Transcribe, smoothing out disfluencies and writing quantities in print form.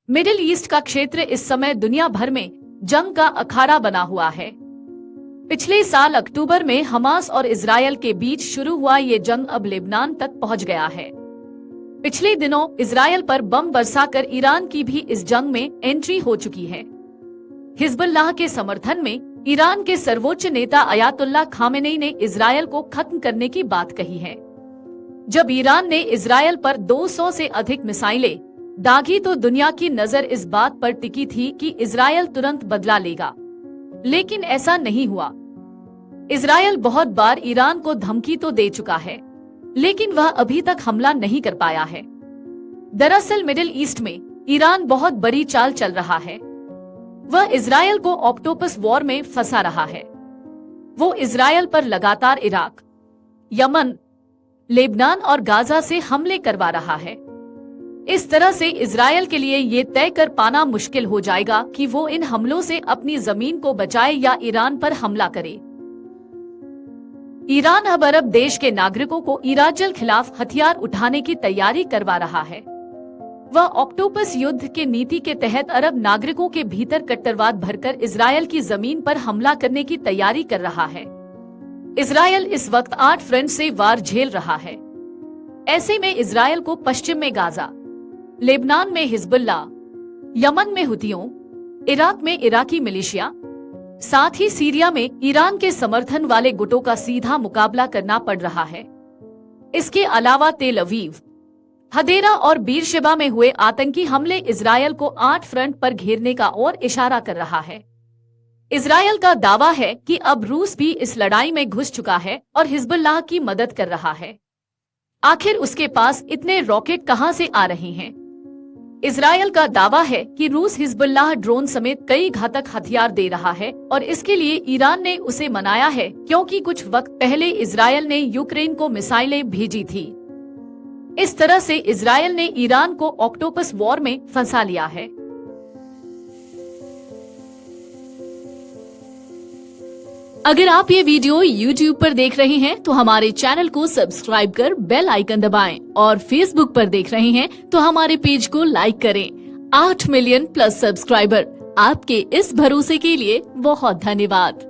Middle east का क्षेत्र इस समय दुनिया भर में जंग का अखाड़ा बना हुआ है। पिछले साल अक्टूबर में हमास और इजरायल के बीच शुरू हुआ ये जंग अब लेबनान तक पहुंच गया है। पिछले दिनों इजरायल पर बम बरसाकर ईरान की भी इस जंग में एंट्री हो चुकी है। हिजबुल्लाह के समर्थन में ईरान के सर्वोच्च नेता अयातुल्लाह खामेनेई ने इजरायल को खत्म करने की बात कही है। जब ईरान ने इजरायल पर 200 से अधिक मिसाइलें दागी तो दुनिया की नजर इस बात पर टिकी थी कि इजरायल तुरंत बदला लेगा, लेकिन ऐसा नहीं हुआ। इजरायल बहुत बार ईरान को धमकी तो दे चुका है, लेकिन वह अभी तक हमला नहीं कर पाया है। दरअसल मिडिल ईस्ट में ईरान बहुत बड़ी चाल चल रहा है। वह इजरायल को ऑक्टोपस वॉर में फंसा रहा है। वो इजरायल पर लगातार इराक, यमन, लेबनान और गाजा से हमले करवा रहा है। इस तरह से इजरायल के लिए ये तय कर पाना मुश्किल हो जाएगा कि वो इन हमलों से अपनी जमीन को बचाए या ईरान पर हमला करे। ईरान अब अरब देश के नागरिकों को इजरायल खिलाफ हथियार उठाने की तैयारी करवा रहा है। वह ऑक्टोपस युद्ध के नीति के तहत अरब नागरिकों के भीतर कट्टरवाद भरकर इजरायल की जमीन पर हमला करने की तैयारी कर रहा है। इजरायल इस वक्त 8 फ्रंट से वार झेल रहा है। ऐसे में इजरायल को पश्चिम में गाजा, लेबनान में हिजबुल्लाह, यमन में हुतियों, इराक में इराकी मिलिशिया, साथ ही सीरिया में ईरान के समर्थन वाले गुटों का सीधा मुकाबला करना पड़ रहा है। इसके अलावा तेल अवीव, हदेरा और बीरशेबा में हुए आतंकी हमले इजरायल को 8 फ्रंट पर घेरने का और इशारा कर रहा है। इजरायल का दावा है कि अब रूस भी इस लड़ाई में घुस चुका है और हिजबुल्लाह की मदद कर रहा है। आखिर उसके पास इतने रॉकेट कहां से आ रहे हैं? इजरायल का दावा है कि रूस हिजबुल्लाह ड्रोन समेत कई घातक हथियार दे रहा है और इसके लिए ईरान ने उसे मनाया है, क्योंकि कुछ वक्त पहले इजरायल ने यूक्रेन को मिसाइलें भेजी थी। इस तरह से इजरायल ने ईरान को ऑक्टोपस वॉर में फंसा लिया है। अगर आप ये वीडियो YouTube पर देख रहे हैं तो हमारे चैनल को सब्सक्राइब कर बेल आइकन दबाएं और Facebook पर देख रहे हैं तो हमारे पेज को लाइक करें। 8 मिलियन प्लस सब्सक्राइबर, आपके इस भरोसे के लिए बहुत धन्यवाद।